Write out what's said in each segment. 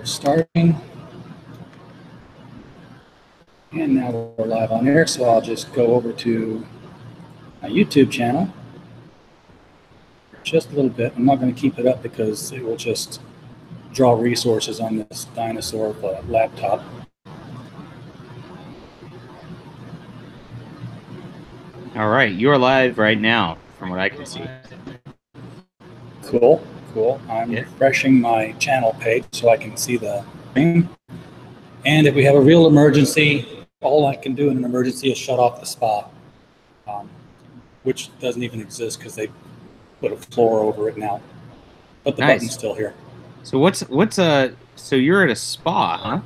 we're starting. And now we're live on air, so I'll just go over to my YouTube channel just a little bit. I'm not going to keep it up because it will just draw resources on this dinosaur of a laptop. All right, you are live right now, from what I can see. Cool, cool. I'm refreshing my channel page so I can see the screen. And if we have a real emergency, all I can do in an emergency is shut off the spa, which doesn't even exist because they put a floor over it now. But the button's still here. So so you're at a spa, huh?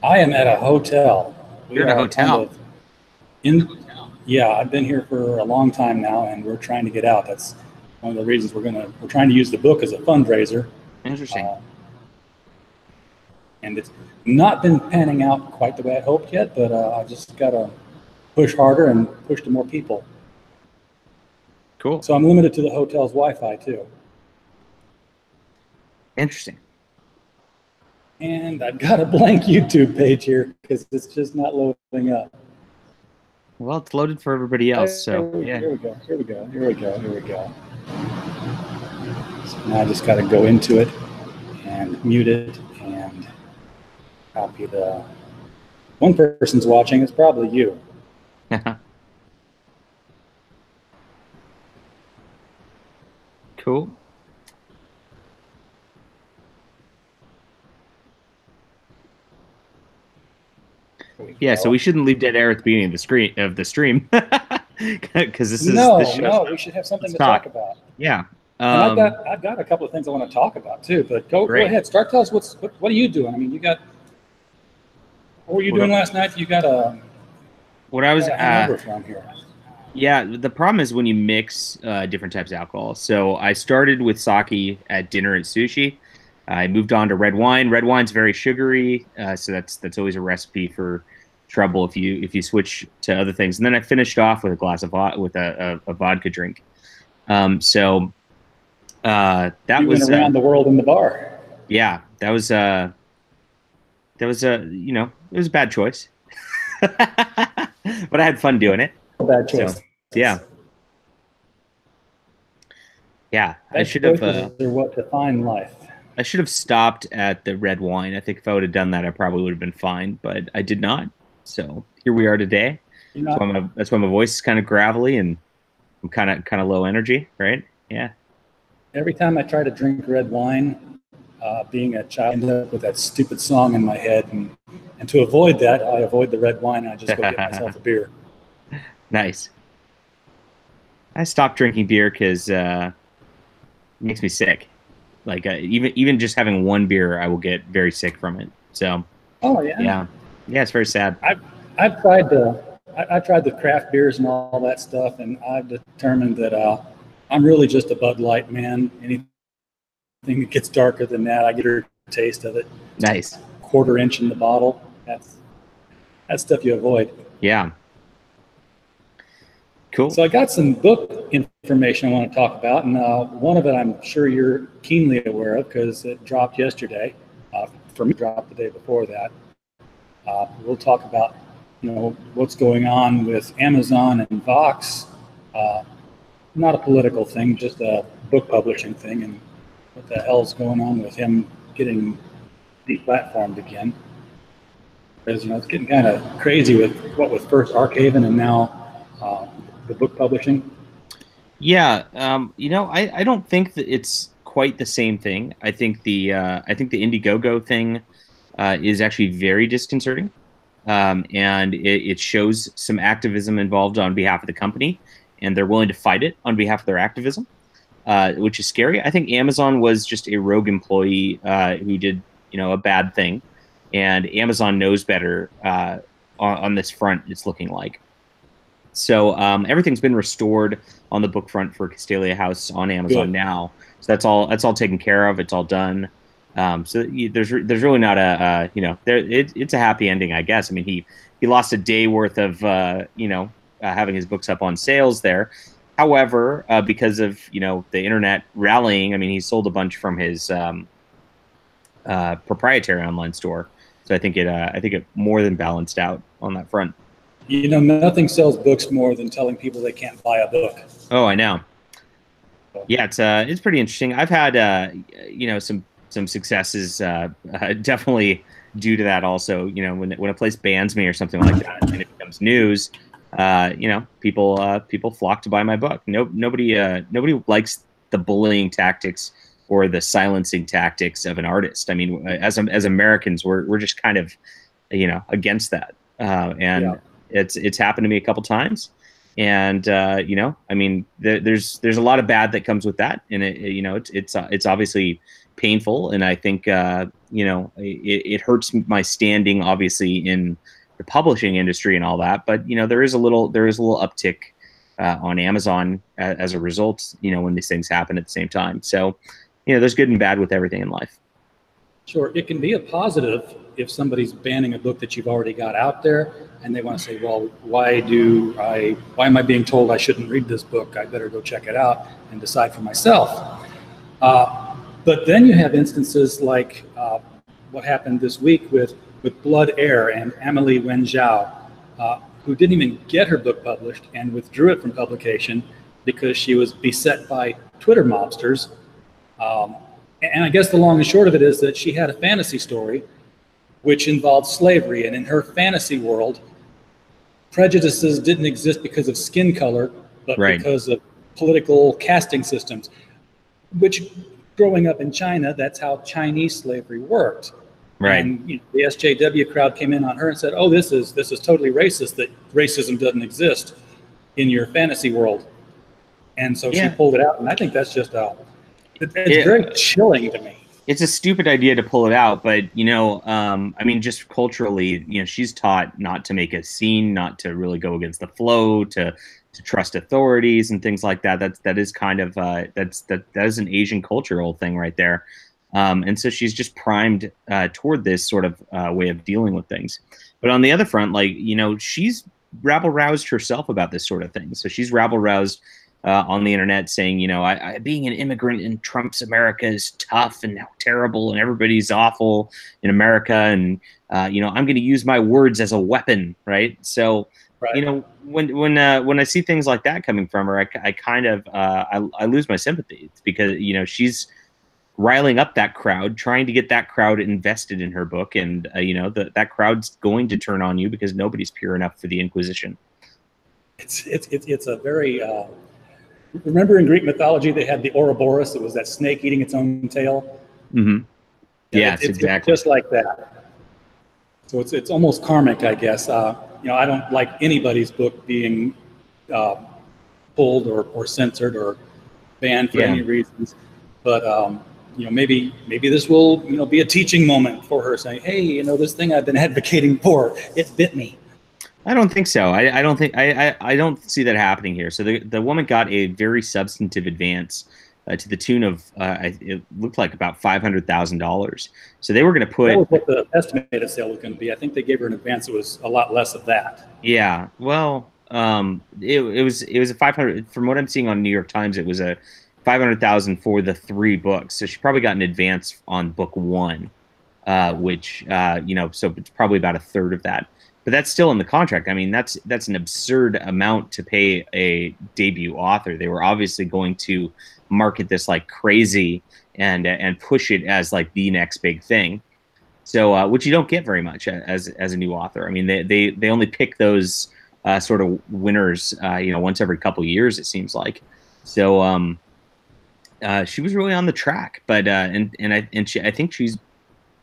I am at a hotel. You're at a hotel. Yeah, I've been here for a long time now, and we're trying to get out. That's one of the reasons we're trying to use the book as a fundraiser. Interesting. And it's not been panning out quite the way I hoped yet, but I just got to push harder and push to more people. Cool. So I'm limited to the hotel's Wi-Fi too. Interesting. And I've got a blank YouTube page here because it's just not loading up. Well, it's loaded for everybody else, so yeah. Here we go. So now I just got to go into it and mute it and copy the one person's watching. It's probably you. Cool. Yeah, so we shouldn't leave dead air at the beginning of the stream, because this is no, we should have something to talk about. Yeah, and I've got a couple of things I want to talk about too. But go ahead, start. Tell us what are you doing? I mean, what were you doing last night? You got a hangover from here. Yeah, the problem is when you mix different types of alcohol. So I started with sake at dinner at sushi. I moved on to red wine. Red wine's very sugary, so that's always a recipe for trouble if you switch to other things. And then I finished off with a glass of a vodka drink. So that you was went around the world in the bar. Yeah, that was it was a bad choice, but I had fun doing it. Bad choice. So, yeah. I should have. What define life. I should have stopped at the red wine. I think if I would have done that, I probably would have been fine, but I did not. So here we are today. That's why my voice is kind of gravelly and I'm kind of low energy, right? Yeah. Every time I try to drink red wine, being a child, I end up with that stupid song in my head, and to avoid that, I avoid the red wine and I just go get myself a beer. Nice. I stopped drinking beer because it makes me sick. Like even just having one beer, I will get very sick from it. So. Oh yeah. Yeah, it's very sad. I've tried the craft beers and all that stuff, and I've determined that I'm really just a Bud Light man. Anything that gets darker than that, I get a taste of it. Nice. Quarter inch in the bottle. That's stuff you avoid. Yeah. Cool. So I got some book information I want to talk about, and one of it I'm sure you're keenly aware of because it dropped yesterday. For me, it dropped the day before that. We'll talk about what's going on with Amazon and Vox. Not a political thing, just a book publishing thing, and what the hell's going on with him getting deplatformed again. Because it's getting kind of crazy with first Archaven and now the book publishing. Yeah, I don't think that it's quite the same thing. I think the Indiegogo thing is actually very disconcerting, and it shows some activism involved on behalf of the company, and they're willing to fight it on behalf of their activism, which is scary. I think Amazon was just a rogue employee who did a bad thing, and Amazon knows better on this front. It's looking like. So everything's been restored on the book front for Castalia House on Amazon now. So that's all taken care of. It's all done. So there's really not a it's a happy ending, I guess. I mean, he lost a day worth of having his books up on sales there. However, because of the internet rallying, I mean, he sold a bunch from his proprietary online store. So I think it more than balanced out on that front. You know, nothing sells books more than telling people they can't buy a book. Oh, I know. Yeah, it's pretty interesting. I've had you know, some successes definitely due to that. Also, you know, when a place bans me or something like that, and it becomes news, you know, people flock to buy my book. Nobody likes the bullying tactics or the silencing tactics of an artist. I mean, as Americans, we're just kind of, you know, against that, and Yeah. it's happened to me a couple times. And you know, I mean, there's a lot of bad that comes with that, and you know, it's obviously painful, and I think you know, it hurts my standing, obviously, in the publishing industry and all that. But you know, there is a little uptick on Amazon as a result. You know, when these things happen at the same time. So, you know, there's good and bad with everything in life. Sure, it can be a positive if somebody's banning a book that you've already got out there, and they want to say, well, why am I being told I shouldn't read this book? I better go check it out and decide for myself. But then you have instances like what happened this week with Blood Air and Amelie Wen Zhao, who didn't even get her book published and withdrew it from publication because she was beset by Twitter mobsters. And I guess the long and short of it is that she had a fantasy story which involved slavery. And in her fantasy world, prejudices didn't exist because of skin color, but Right. because of political casting systems, which growing up in China, that's how Chinese slavery worked. Right. And you know, the SJW crowd came in on her and said, oh, this is totally racist, that racism doesn't exist in your fantasy world. And so she pulled it out. And I think that's just it's very chilling to me. It's a stupid idea to pull it out, but you know, I mean, just culturally, you know, she's taught not to make a scene, not to really go against the flow, to trust authorities and things like that. That is kind of that is an Asian cultural thing right there, and so she's just primed toward this sort of way of dealing with things. But on the other front, like, you know, she's rabble roused herself about this sort of thing. So she's rabble roused on the internet saying, you know, I being an immigrant in Trump's America is tough and terrible and everybody's awful in America. And, you know, I'm going to use my words as a weapon. Right. So, Right. you know, when I see things like that coming from her, I kind of I lose my sympathy. It's because, you know, she's riling up that crowd, trying to get that crowd invested in her book. And, you know, that crowd's going to turn on you because nobody's pure enough for the Inquisition. It's a very remember in Greek mythology they had the Ouroboros. It was that snake eating its own tail. Mm-hmm. Yes, it's exactly. Just like that. So it's almost karmic, I guess. You know, I don't like anybody's book being pulled or censored or banned for any reasons. But you know, maybe this will, you know, be a teaching moment for her, saying, "Hey, you know, this thing I've been advocating for, it bit me." I don't think so. I don't think I don't see that happening here. So the woman got a very substantive advance to the tune of it looked like about $500,000. So they were going to put that was what the estimated sale was going to be. I think they gave her an advance that was a lot less of that. Yeah. Well, it was a 500. From what I'm seeing on New York Times, it was a 500,000 for the 3 books. So she probably got an advance on book 1, which you know, so it's probably about a third of that. But that's still in the contract. I mean, that's an absurd amount to pay a debut author. They were obviously going to market this like crazy and push it as like the next big thing. So, which you don't get very much as a new author. I mean, they only pick those sort of winners, you know, once every couple years, it seems like. So, she was really on the track, but I think she's,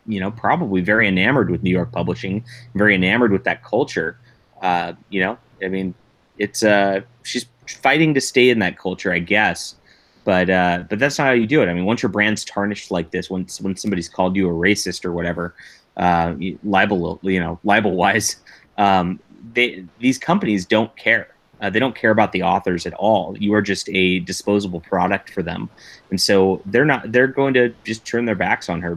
you know, probably very enamored with New York publishing, very enamored with that culture. You know, I mean, it's she's fighting to stay in that culture, I guess. But that's not how you do it. I mean, once your brand's tarnished like this, when somebody's called you a racist or whatever, libel wise, these companies don't care. They don't care about the authors at all. You are just a disposable product for them. And so they're going to just turn their backs on her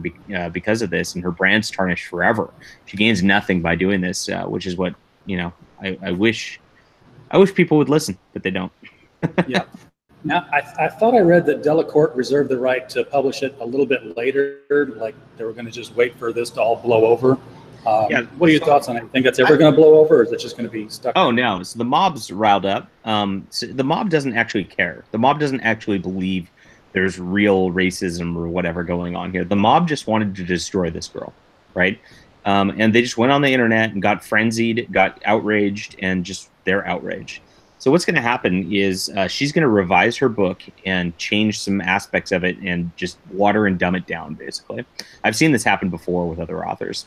because of this, and her brand's tarnished forever. She gains nothing by doing this, which is what, you know, I wish people would listen, but they don't. Yeah. Now, I thought I read that Delacorte reserved the right to publish it a little bit later, like they were going to just wait for this to all blow over. Yeah. What are your thoughts on it? You think that's ever going to blow over, or is it just going to be stuck? Oh, no. So the mob's riled up. So the mob doesn't actually care. The mob doesn't actually believe there's real racism or whatever going on here. The mob just wanted to destroy this girl, right? And they just went on the internet and got frenzied, got outraged, and just they're outraged. So what's going to happen is she's going to revise her book and change some aspects of it and just water and dumb it down, basically. I've seen this happen before with other authors.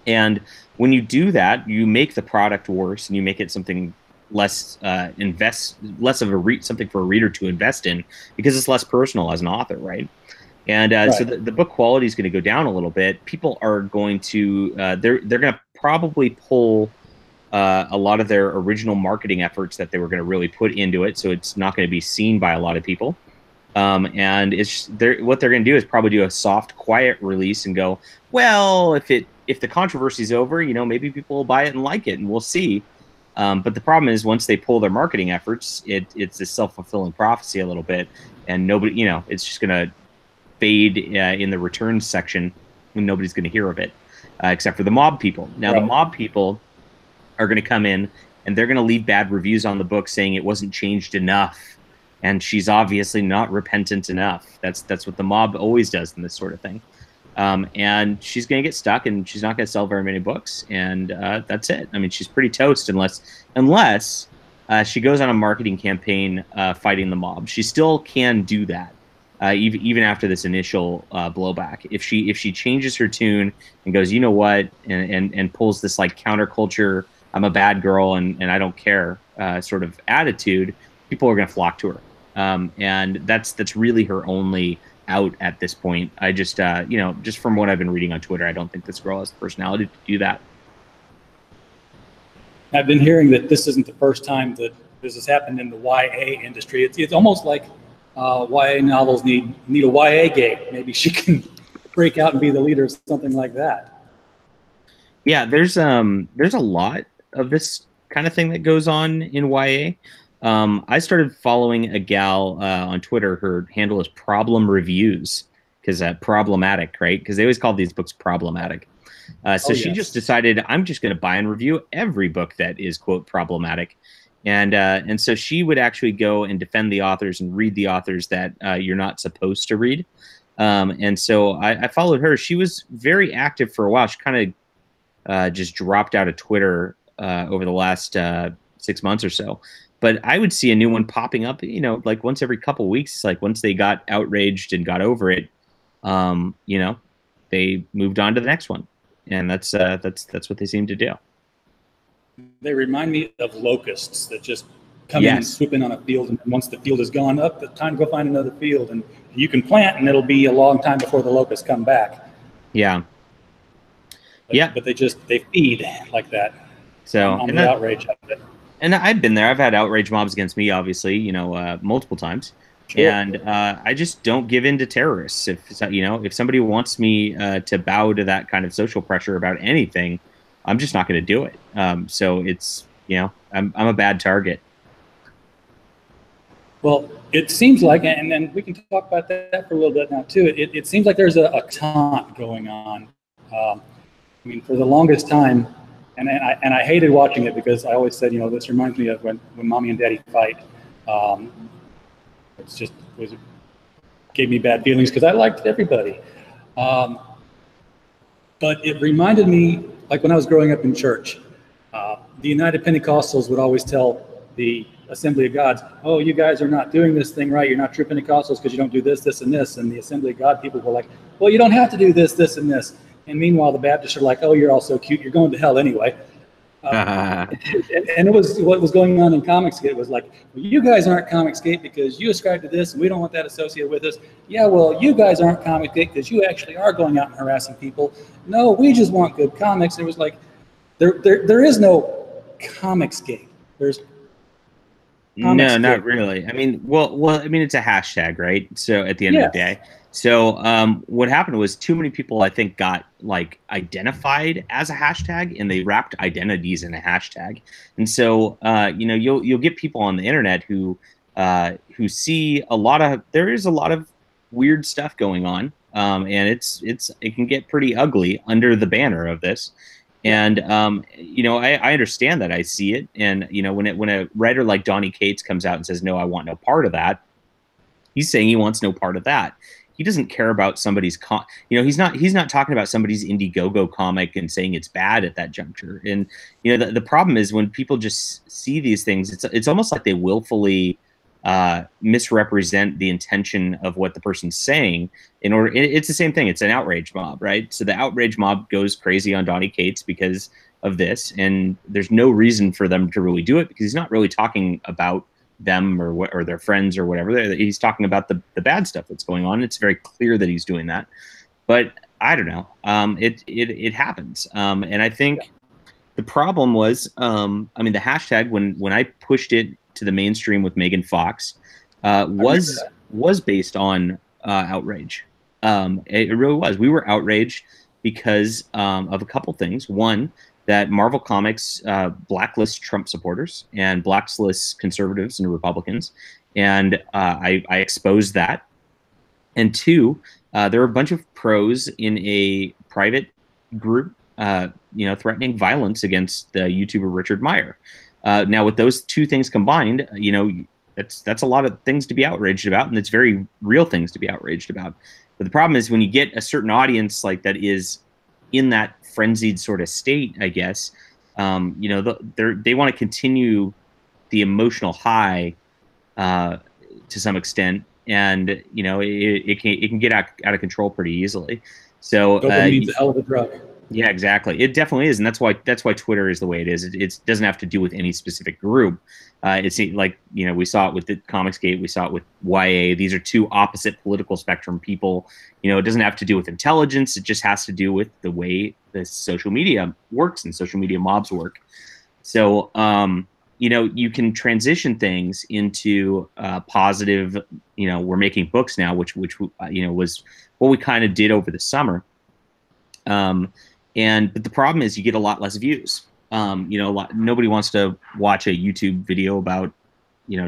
And when you do that, you make the product worse and you make it something less less of something for a reader to invest in because it's less personal as an author, right? And right. So the book quality is going to go down a little bit. People are going to they're going to probably pull a lot of their original marketing efforts that they were going to really put into it, so it's not going to be seen by a lot of people. And what they're going to do is probably do a soft, quiet release and go, well, if the controversy's over, maybe people will buy it and like it, and we'll see. But the problem is once they pull their marketing efforts, it's a self-fulfilling prophecy a little bit, and nobody, it's just going to fade in the returns section, and nobody's going to hear of it, except for the mob people. Now, right. The mob people are going to come in, and they're going to leave bad reviews on the book saying it wasn't changed enough, and she's obviously not repentant enough. That's what the mob always does in this sort of thing. And she's going to get stuck, and she's not going to sell very many books, and that's it. I mean, she's pretty toast unless she goes on a marketing campaign fighting the mob. She still can do that, even after this initial blowback. If she changes her tune and goes, you know what, and pulls this like counterculture, I'm a bad girl and I don't care sort of attitude, people are going to flock to her, and that's really her only out at this point. I just just from what I've been reading on Twitter, I don't think this girl has the personality to do that. I've been hearing that this isn't the first time that this has happened in the YA industry. It's almost like YA novels need a YA gate. Maybe she can break out and be the leader of something like that. Yeah, there's a lot of this kind of thing that goes on in YA. I started following a gal on Twitter. Her handle is Problem Reviews, because problematic, right? Because they always call these books problematic. So she just decided, I'm just going to buy and review every book that is, quote, problematic. And so she would actually go and defend the authors and read the authors that you're not supposed to read. And so I followed her. She was very active for a while. She kind of just dropped out of Twitter over the last 6 months or so. But I would see a new one popping up, like once every couple weeks. Like once they got outraged and got over it, they moved on to the next one, and that's what they seem to do. They remind me of locusts that just come in and swoop in on a field, and once the field is gone up, it's time to go find another field, and you can plant, and it'll be a long time before the locusts come back. Yeah. But they feed like that. So on the outrage of it. And I've been there. I've had outrage mobs against me, obviously, multiple times. Sure. And I just don't give in to terrorists. If somebody wants me to bow to that kind of social pressure about anything, I'm just not going to do it. So it's, I'm a bad target. Well, it seems like, and then we can talk about that for a little bit now too. It seems like there's a taunt going on. For the longest time, and I hated watching it because I always said, this reminds me of when mommy and daddy fight. Gave me bad feelings because I liked everybody. But it reminded me, like when I was growing up in church, the United Pentecostals would always tell the Assembly of Gods, oh, you guys are not doing this thing right. You're not true Pentecostals because you don't do this, this, and this. And the Assembly of God people were like, well, you don't have to do this, this, and this. And meanwhile, the Baptists are like, oh, you're all so cute. You're going to hell anyway. And it was what was going on in Comicsgate. It was like, well, you guys aren't Comicsgate because you ascribe to this, and we don't want that associated with us. Yeah, well, you guys aren't Comicsgate because you actually are going out and harassing people. No, we just want good comics. It was like, there is no Comicsgate. There's No, not really. It's a hashtag, right? So at the end of the day. So what happened was too many people, I think, got identified as a hashtag, and they wrapped identities in a hashtag. And so you'll get people on the internet who who see there is a lot of weird stuff going on, and it can get pretty ugly under the banner of this. And I understand that. I see it, and when a writer like Donny Cates comes out and says, "No, I want no part of that," he's saying he wants no part of that. He doesn't care about somebody's he's not talking about somebody's Indiegogo comic and saying it's bad at that juncture. And the problem is when people just see these things, it's almost like they willfully misrepresent the intention of what the person's saying. It's the same thing. It's an outrage mob, right? So the outrage mob goes crazy on Donny Cates because of this, and there's no reason for them to really do it because he's not really talking about them or their friends or whatever. He's talking about the bad stuff that's going on. It's very clear that he's doing that, but I don't know. It happens, and I think the problem was, the hashtag when I pushed it to the mainstream with Megan Fox was based on outrage. It really was. We were outraged because of a couple things. One, that Marvel Comics blacklists Trump supporters and blacklists conservatives and Republicans, and I exposed that. And two, there were a bunch of pros in a private group, threatening violence against the YouTuber Richard Meyer. Now, with those two things combined, that's a lot of things to be outraged about, and it's very real things to be outraged about. But the problem is when you get a certain audience like that is in that frenzied sort of state, I guess, they want to continue the emotional high to some extent, and it can get out of control pretty easily. So dopamine's a hell of a drug. Yeah, exactly. It definitely is, and that's why Twitter is the way it is. It doesn't have to do with any specific group. It's like we saw it with the Comicsgate, we saw it with YA. These are two opposite political spectrum people. It doesn't have to do with intelligence. It just has to do with the way the social media works and social media mobs work. So you can transition things into positive. We're making books now, which was what we kind of did over the summer. But the problem is you get a lot less views. Nobody wants to watch a YouTube video about,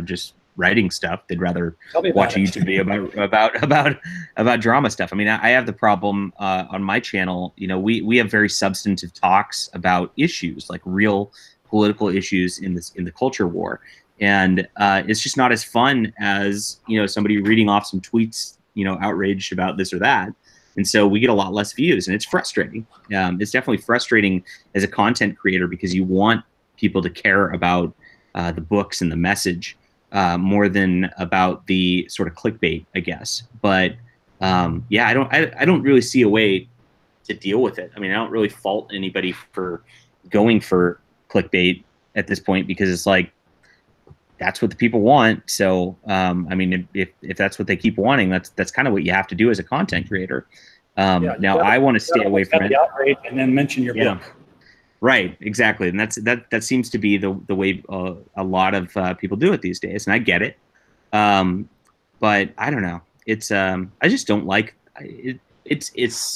just writing stuff. They'd rather watch a YouTube video about drama stuff. I have the problem on my channel. We have very substantive talks about issues, like real political issues in the culture war, and it's just not as fun as somebody reading off some tweets, outraged about this or that. And so we get a lot less views, and it's frustrating. It's definitely frustrating as a content creator because you want people to care about the books and the message more than about the sort of clickbait, I guess. But I don't really see a way to deal with it. I don't really fault anybody for going for clickbait at this point because it's like that's what the people want. So if that's what they keep wanting, that's kind of what you have to do as a content creator. Now I want to stay away from it. Outrage and then mention your book. Right, exactly, and that seems to be the way a lot of people do it these days, and I get it. But I don't know. It's I just don't like it. It's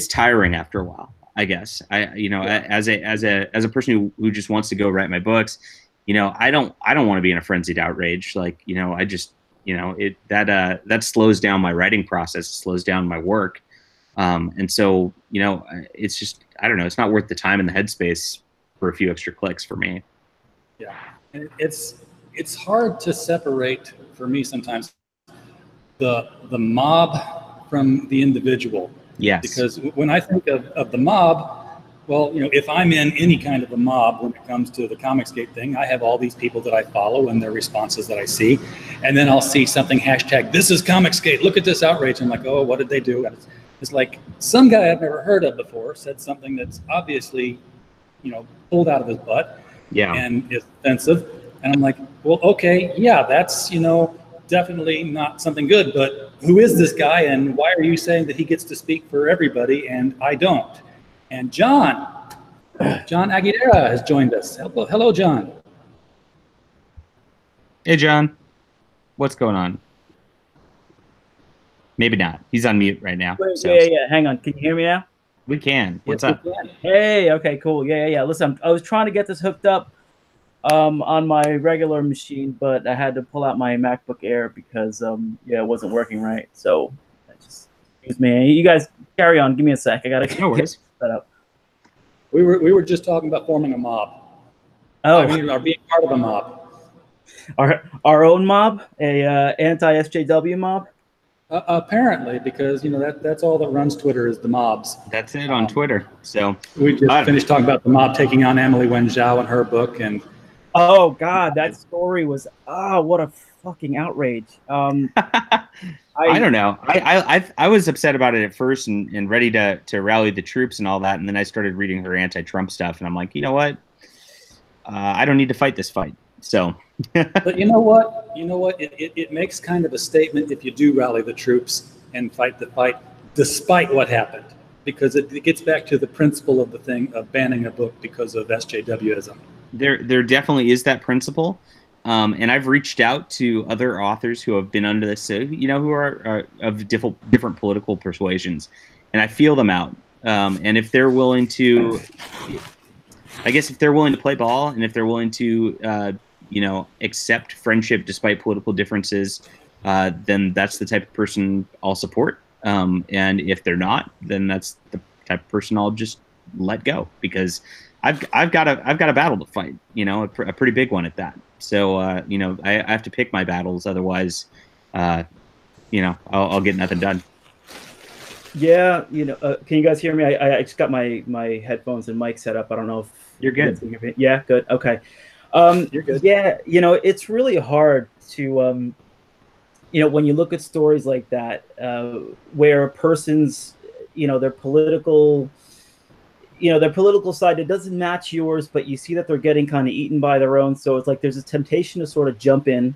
tiring after a while, I guess. As a person who just wants to go write my books, I don't want to be in a frenzied outrage. Like, I just, that slows down my writing process, slows down my work. And so, it's just, I don't know, it's not worth the time and the headspace for a few extra clicks for me. Yeah. And it's hard to separate for me sometimes the mob from the individual. Yes. Because when I think of the mob, well, if I'm in any kind of a mob when it comes to the Comicsgate thing, I have all these people that I follow and their responses that I see. And then I'll see something hashtag, this is Comicsgate, look at this outrage. I'm like, oh, what did they do? It's like some guy I've never heard of before said something that's obviously, pulled out of his butt. Yeah. And is offensive. And I'm like, well, okay, yeah, that's, definitely not something good, but who is this guy and why are you saying that he gets to speak for everybody and I don't? And John Aguilera has joined us. Hello, John. Hey, John. What's going on? Maybe not. He's on mute right now. Wait, yeah. Hang on. Can you hear me now? We can. What's up? Hey, okay, cool. Yeah. Listen, I was trying to get this hooked up on my regular machine, but I had to pull out my MacBook Air because yeah, it wasn't working right. So excuse me. You guys carry on. Give me a sec. I gotta get set up. We were just talking about forming a mob. Oh, I mean, or being part of a mob. Our own mob, a anti-SJW mob. Apparently, because that's all that runs Twitter is the mobs. That's it on Twitter. So we just finished talking about the mob taking on Emily Wen Zhao and her book, and oh god, that story was what a fucking outrage. I don't know. I was upset about it at first and ready to rally the troops and all that, and then I started reading her anti-Trump stuff, and I'm like, you know what? I don't need to fight this fight. So, but you know what? It makes kind of a statement if you do rally the troops and fight the fight, despite what happened, because it gets back to the principle of the thing of banning a book because of SJWism. There definitely is that principle, and I've reached out to other authors who have been under this, who are of different political persuasions, and I feel them out. And if they're willing to, I guess, if they're willing to play ball, and if they're willing to, accept friendship despite political differences, then that's the type of person I'll support. And if they're not, then that's the type of person I'll just let go, because I've got a battle to fight, a pretty big one at that. So, I have to pick my battles. Otherwise, I'll get nothing done. Yeah. Can you guys hear me? I just got my headphones and mic set up. I don't know if you're good. Yeah. Good. Okay. You're good. Yeah. It's really hard to, when you look at stories like that, where a person's, their political side, it doesn't match yours, but you see that they're getting kind of eaten by their own. So it's like there's a temptation to sort of jump in,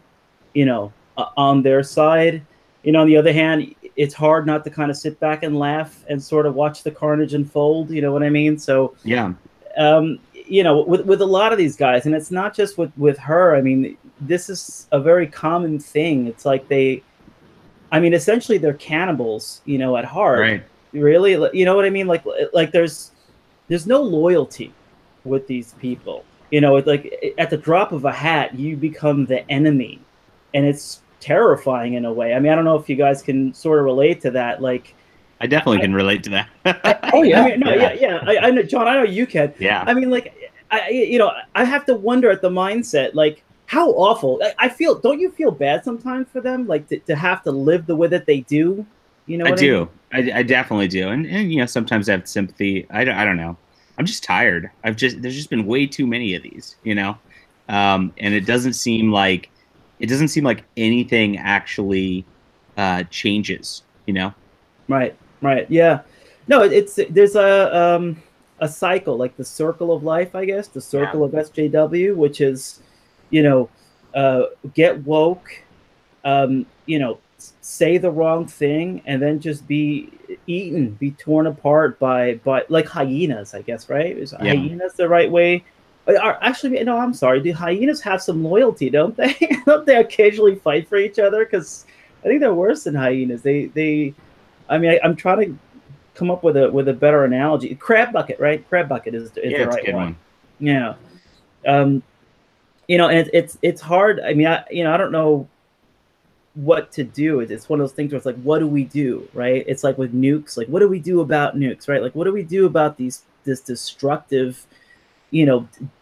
on their side. On the other hand, it's hard not to kind of sit back and laugh and sort of watch the carnage unfold. You know what I mean? So yeah. With a lot of these guys, and it's not just with her. I mean, this is a very common thing. It's like essentially they're cannibals, at heart. Right. Really, you know what I mean? Like there's no loyalty with these people. It's like at the drop of a hat, you become the enemy, and it's terrifying in a way. I mean, I don't know if you guys can sort of relate to that. Like, I definitely can relate to that. Oh yeah, I know, John. I know you can. Yeah. I mean, like, I have to wonder at the mindset, like, how awful. I feel. Don't you feel bad sometimes for them, like to have to live the way that they do? I do. I definitely do, and sometimes I have sympathy. I don't know. I'm just tired. There's just been way too many of these, and it doesn't seem like anything actually changes, Right. Yeah. No, there's a cycle, like the circle of life, I guess, the circle of SJW, which is, get woke, say the wrong thing, and then just be eaten, be torn apart by like hyenas, I guess, right? Is hyenas the right way? Actually, no, I'm sorry. Do hyenas have some loyalty, don't they? Don't they occasionally fight for each other? Because I think they're worse than hyenas. I'm trying to come up with a better analogy. Crab bucket, right? Crab bucket is the right one. Yeah. And it's hard. I mean, I don't know what to do. It's one of those things where it's like, what do we do, right? It's like with nukes. Like, what do we do about nukes, right? Like, what do we do about this destructive,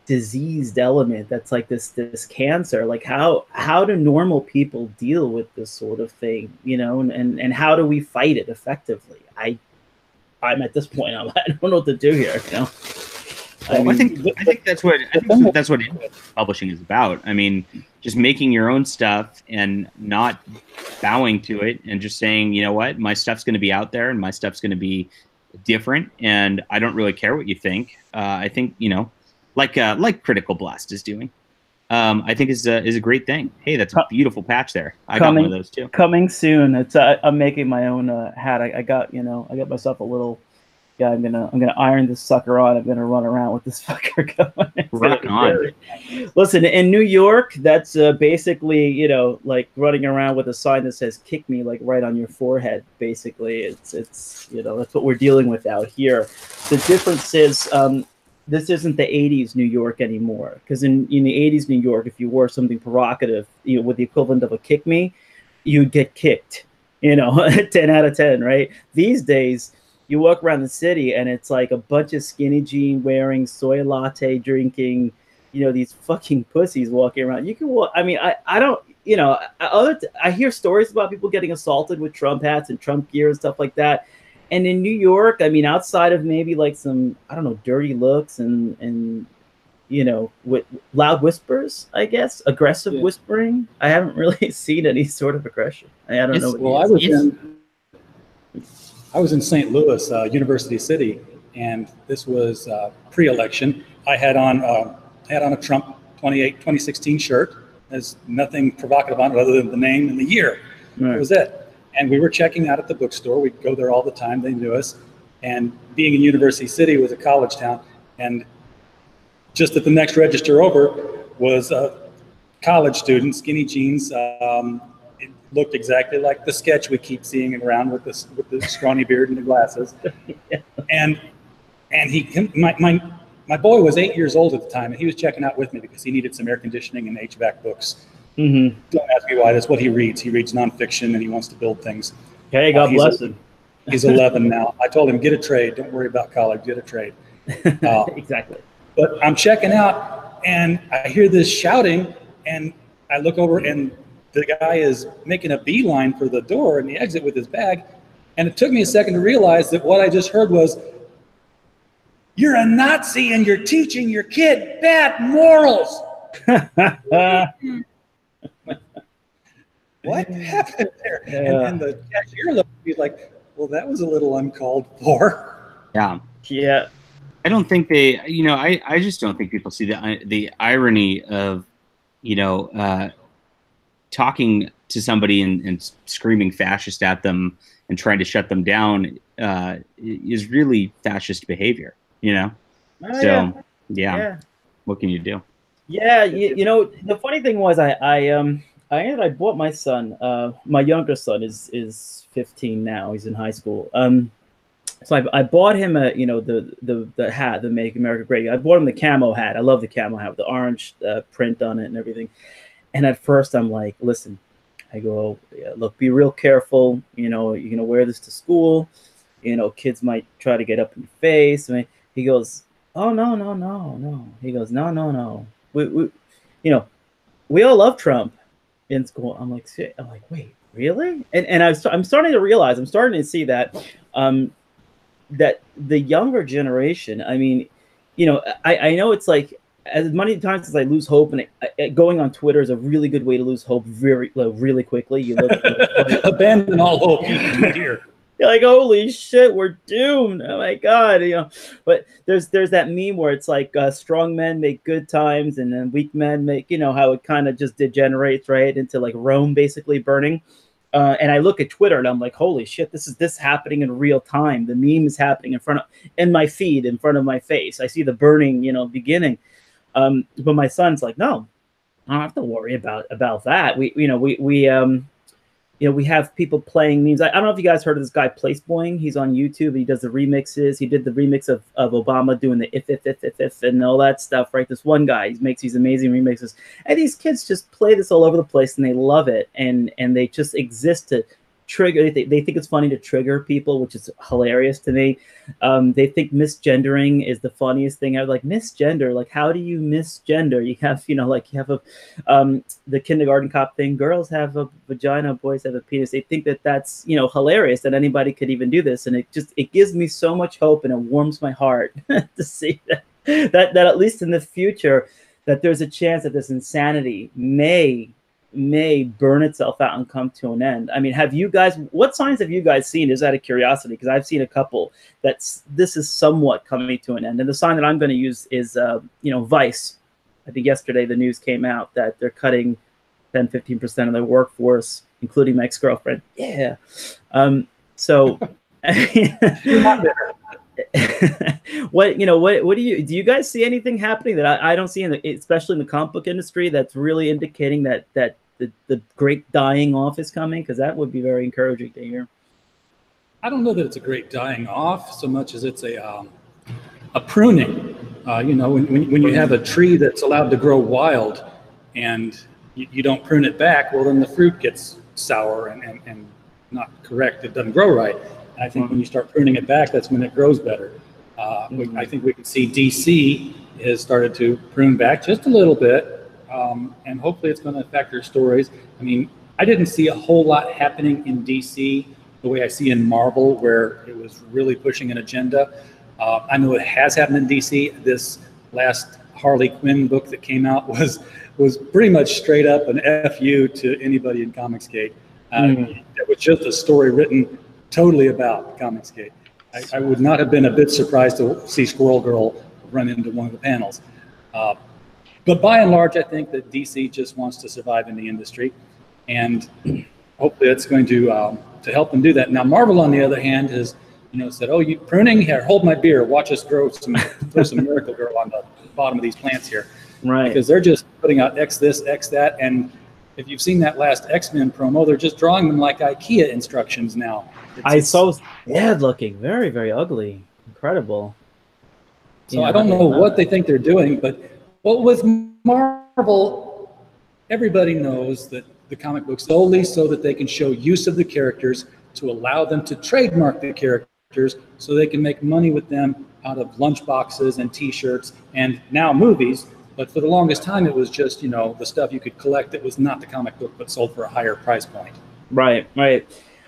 diseased element that's like this cancer? Like, how do normal people deal with this sort of thing, and how do we fight it effectively? I'm at this point, I don't know what to do here. I think that's what publishing is about. I mean, just making your own stuff and not bowing to it, and just saying, you know what, my stuff's going to be out there and my stuff's going to be different, and I don't really care what you think. I think like Critical Blast is doing. I think is a great thing. Hey, that's a beautiful patch there. I got one of those too. Coming soon. It's I'm making my own hat. I got myself a little. Yeah, I'm gonna iron this sucker on. I'm gonna run around with this fucker going. Rock on. Listen, in New York, that's basically like running around with a sign that says "Kick me," like right on your forehead. Basically, it's that's what we're dealing with out here. The difference is this isn't the 80s New York anymore. Because in the 80s New York, if you wore something provocative, with the equivalent of a kick me, you'd get kicked, 10 out of 10, right? These days, you walk around the city and it's like a bunch of skinny jean wearing, soy latte drinking, these fucking pussies walking around. You can walk. I mean, I don't, I hear stories about people getting assaulted with Trump hats and Trump gear and stuff like that. And in New York, I mean, outside of maybe like some, I don't know, dirty looks and with loud whispers, I guess, aggressive whispering, I haven't really seen any sort of aggression. I don't know. Well, I was in St. Louis, University City, and this was pre-election. I had on a Trump 2016 shirt. There's nothing provocative on it other than the name and the year. Right. That was it. And we were checking out at the bookstore. We'd go there all the time. They knew us. And being in University City was a college town. And just at the next register over was a college student, skinny jeans. It looked exactly like the sketch we keep seeing around with the scrawny beard and the glasses. Yeah. And my boy was 8 years old at the time, and he was checking out with me because he needed some air conditioning and HVAC books. Mm-hmm. Don't ask me why. That's what he reads. He reads nonfiction, and he wants to build things. Okay, God bless him. He's 11 now. I told him, get a trade. Don't worry about college. Get a trade. Exactly. But I'm checking out, and I hear this shouting, and I look over, and the guy is making a beeline for the door and the exit with his bag. And it took me a second to realize that what I just heard was, "You're a Nazi, and you're teaching your kid bad morals." What happened there? Yeah. And the cashier looked at me like, well, that was a little uncalled for. Yeah. Yeah. I don't think they, I just don't think people see the irony of, talking to somebody and screaming fascist at them and trying to shut them down is really fascist behavior, So, yeah. What can you do? Yeah. The funny thing was I bought my son. My younger son is 15 now. He's in high school. So I bought him the hat, the Make America Great. I bought him the camo hat. I love the camo hat with the orange print on it and everything. And at first I'm like, listen, I go, look, be real careful. You're gonna wear this to school. Kids might try to get up in your face. I mean, he goes, oh no. He goes, no. We all love Trump in school. I'm like, wait, really? And I'm starting to realize, I'm starting to see that that the younger generation, I mean, I know it's like, as many times as I lose hope, and going on Twitter is a really good way to lose hope really quickly. You look abandon all hope, dear. You're like, holy shit, we're doomed. Oh my God, But there's that meme where it's like strong men make good times, and then weak men make, how it kind of just degenerates right into like Rome basically burning. And I look at Twitter and I'm like, holy shit, this happening in real time. The meme is happening in my feed, in front of my face. I see the burning, beginning. But my son's like, no, I don't have to worry about that. We have people playing memes. I don't know if you guys heard of this guy, Placeboing. He's on YouTube. He does the remixes. He did the remix of Obama doing the if, and all that stuff, right? This one guy, he makes these amazing remixes. And these kids just play this all over the place, and they love it. And they just exist to trigger. They think it's funny to trigger people, which is hilarious to me. They think misgendering is the funniest thing. I was like, misgender, like, how do you misgender? You have, you have the kindergarten cop thing. Girls have a vagina, boys have a penis. They think that that's, hilarious that anybody could even do this. And it gives me so much hope, and it warms my heart to see that at least in the future, that there's a chance that this insanity may burn itself out and come to an end. I mean, what signs have you guys seen, is out of curiosity? Because I've seen a couple this is somewhat coming to an end. And the sign that I'm going to use is, Vice. I think yesterday the news came out that they're cutting 10-15% of their workforce, including my ex-girlfriend. Yeah. So you're not there. What do you guys see anything happening that I don't see, especially in the comic book industry, that's really indicating that the great dying off is coming? Because that would be very encouraging to hear. I don't know that it's a great dying off so much as it's a pruning. You know, when you have a tree that's allowed to grow wild and you don't prune it back, well, then the fruit gets sour and not correct. It doesn't grow right. And I think when you start pruning it back, that's when it grows better. I think we can see DC has started to prune back just a little bit, and hopefully it's going to affect their stories. I mean, I didn't see a whole lot happening in DC the way I see in Marvel, where it was really pushing an agenda. I know it has happened in DC. This last Harley Quinn book that came out was pretty much straight up an FU to anybody in Comicsgate. It was just a story written totally about Comicsgate. I would not have been a bit surprised to see Squirrel Girl run into one of the panels. But by and large, I think that DC just wants to survive in the industry, and hopefully it's going to help them do that. Now, Marvel, on the other hand, has said, "Oh, you pruning? Here, hold my beer. Watch us throw some Miracle Girl on the bottom of these plants here." Right. Because they're just putting out X this, X that, and if you've seen that last X-Men promo, they're just drawing them like IKEA instructions now. I saw bad looking, very, very ugly, incredible. So I don't know what they think they're doing, but with Marvel, everybody knows that the comic book solely so that they can show use of the characters to allow them to trademark the characters so they can make money with them out of lunchboxes and T-shirts and now movies. But for the longest time, it was just, the stuff you could collect that was not the comic book, but sold for a higher price point. Right.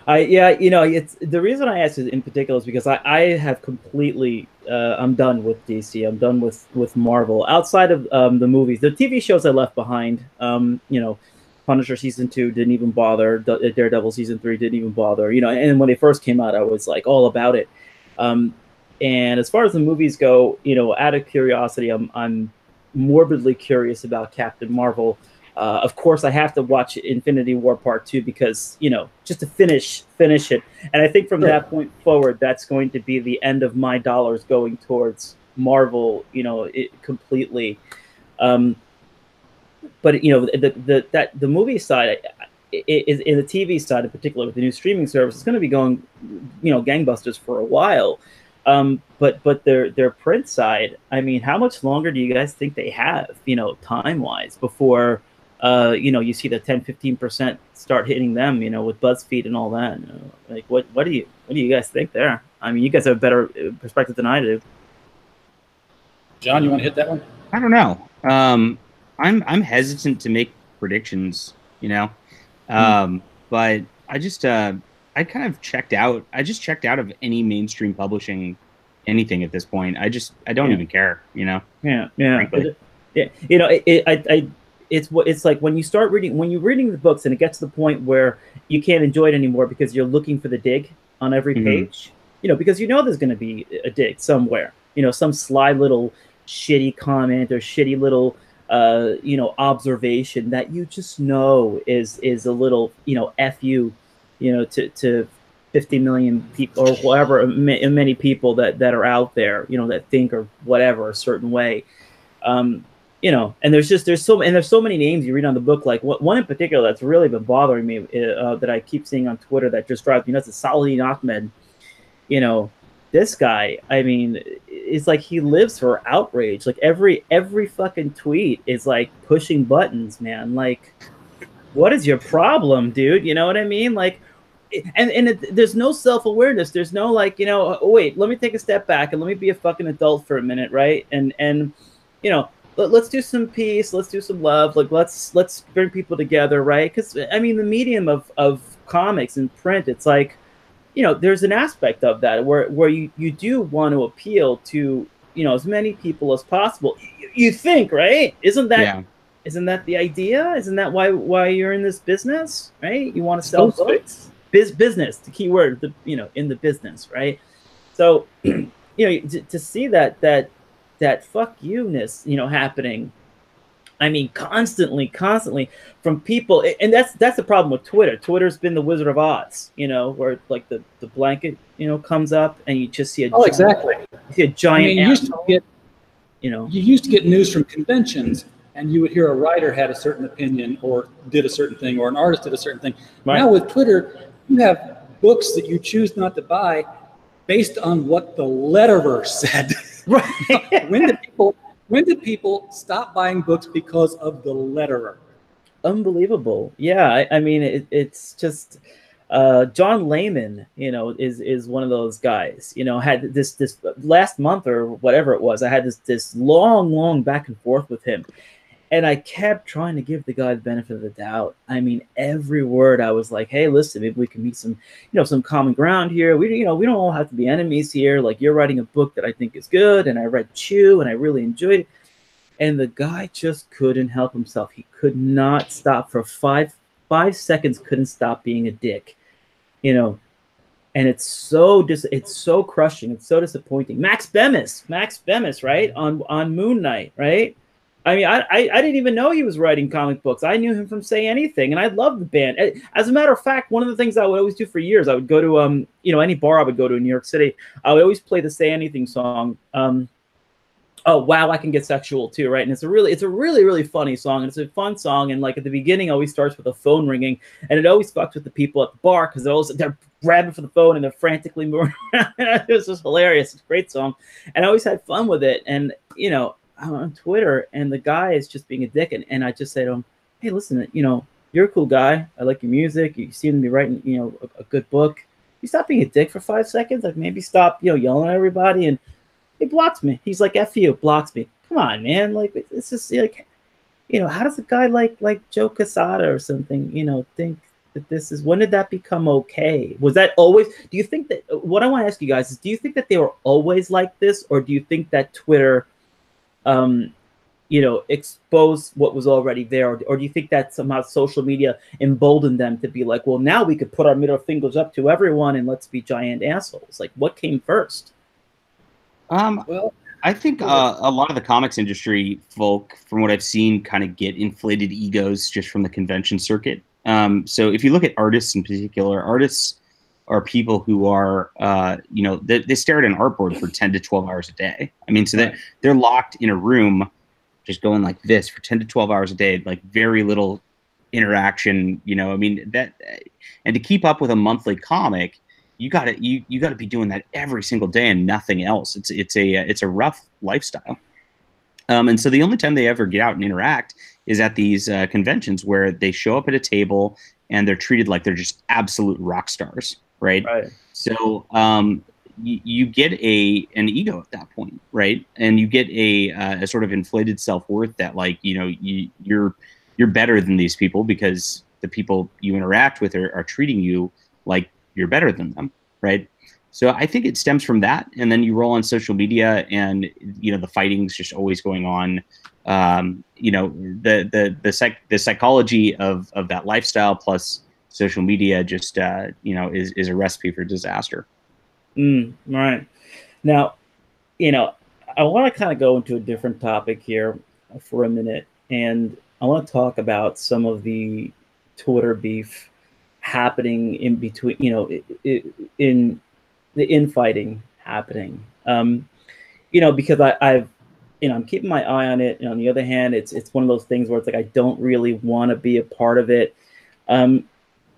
It's the reason I asked in particular is because I have completely, I'm done with DC. I'm done with Marvel. Outside of the movies, the TV shows I left behind, Punisher season 2 didn't even bother. Daredevil season 3 didn't even bother. And when they first came out, I was like all about it. And as far as the movies go, out of curiosity, I'm morbidly curious about Captain Marvel. Of course, I have to watch Infinity War Part 2 because, just to finish it. And I think from that point forward, that's going to be the end of my dollars going towards Marvel, completely. But the movie side, in the TV side in particular, with the new streaming service, it's going to be going, gangbusters for a while. But their print side, I mean, how much longer do you guys think they have, time wise, before you see the 10-15% start hitting them, with BuzzFeed and all that? Like what do you guys think there? I mean, you guys have a better perspective than I do. John, you want to hit that one? I don't know. I'm hesitant to make predictions, but I kind of checked out. I just checked out of any mainstream publishing anything at this point. I don't even care, Yeah. It's like when you're reading the books and it gets to the point where you can't enjoy it anymore because you're looking for the dig on every page, because there's going to be a dig somewhere, some sly little shitty comment or shitty little observation that you just know is a little F you to 50 million people or whatever many people that are out there that think or whatever a certain way, and there's so many names you read on the book, like one in particular that's really been bothering me that I keep seeing on Twitter that just drives me nuts is Saladin Ahmed. This guy, I mean, it's like he lives for outrage. Like every fucking tweet is like pushing buttons, man. Like, what is your problem, dude? You know what I mean? Like, there's no self-awareness. There's no like, oh, wait, let me take a step back and let me be a fucking adult for a minute, right? And let's do some peace. Let's do some love. Like, let's bring people together, right? Because I mean, the medium of comics and print, it's like, there's an aspect of that where you do want to appeal to, as many people as possible. You think, right? Isn't that the idea? Isn't that why you're in this business, right? You want to sell books, business, the key word, in the business, right? So, to see that fuck you-ness, happening. I mean, constantly from people, and that's the problem with Twitter. Twitter's been the Wizard of Oz, where like the blanket, comes up and you just see exactly. You see a giant. I mean, you used to get news from conventions, and you would hear a writer had a certain opinion or did a certain thing, or an artist did a certain thing. Right. Now with Twitter, you have books that you choose not to buy based on what the letterverse said. Right. When do people When did people stop buying books because of the letterer? Unbelievable. Yeah, I mean, it's just John Layman, is one of those guys. Had this last month or whatever it was. I had this long back and forth with him, and I kept trying to give the guy the benefit of the doubt. I mean, every word I was like, "Hey, listen, maybe we can meet some common ground here. We don't all have to be enemies here. Like, you're writing a book that I think is good, and I read Chew, and I really enjoyed it." And the guy just couldn't help himself. He could not stop for five seconds. Couldn't stop being a dick, And it's so crushing. It's so disappointing. Max Bemis, right? On Moon Knight, right? I mean, I didn't even know he was writing comic books. I knew him from Say Anything, and I loved the band. As a matter of fact, one of the things I would always do for years, I would go to any bar I would go to in New York City. I would always play the Say Anything song. Oh wow, I Can Get Sexual Too, right? And it's a really funny song, and it's a fun song. And like at the beginning, always starts with a phone ringing, and it always fucks with the people at the bar because they're grabbing for the phone and they're frantically moving around. It was just hilarious. It's a great song, and I always had fun with it. And I'm on Twitter, and the guy is just being a dick, and I just say to him, "Hey, listen, you're a cool guy. I like your music. You seem to be writing, a good book. You stop being a dick for 5 seconds. Like maybe stop, yelling at everybody." And he blocks me. He's like, "F you," blocks me. Come on, man. Like, it's just like, how does a guy like Joe Quesada or something, think that this is, when did that become okay? Was that always, do you think that, what I want to ask you guys is, do you think that they were always like this? Or do you think that Twitter, exposed what was already there? Or do you think that somehow social media emboldened them to be like, well, now we could put our middle fingers up to everyone and let's be giant assholes? Like, what came first? Well, I think a lot of the comics industry folk, from what I've seen, kind of get inflated egos just from the convention circuit. So if you look at artists in particular, artists are people who are, they stare at an artboard for 10 to 12 hours a day. I mean, so they're locked in a room just going like this for 10 to 12 hours a day, like very little interaction, I mean, that, and to keep up with a monthly comic, you gotta be doing that every single day and nothing else. It's a rough lifestyle. And so the only time they ever get out and interact is at these conventions where they show up at a table and they're treated like they're just absolute rock stars, right? So you get an ego at that point, right? And you get a sort of inflated self-worth that, like, you're better than these people because the people you interact with are treating you like you're better than them, right? So I think it stems from that, and then you roll on social media, and the fighting's just always going on. The psychology of that lifestyle plus social media just is a recipe for disaster. Right. Now, I want to kind of go into a different topic here for a minute, and I want to talk about some of the Twitter beef happening in between, in the infighting happening, because I'm keeping my eye on it. And on the other hand, it's one of those things where it's like, I don't really want to be a part of it.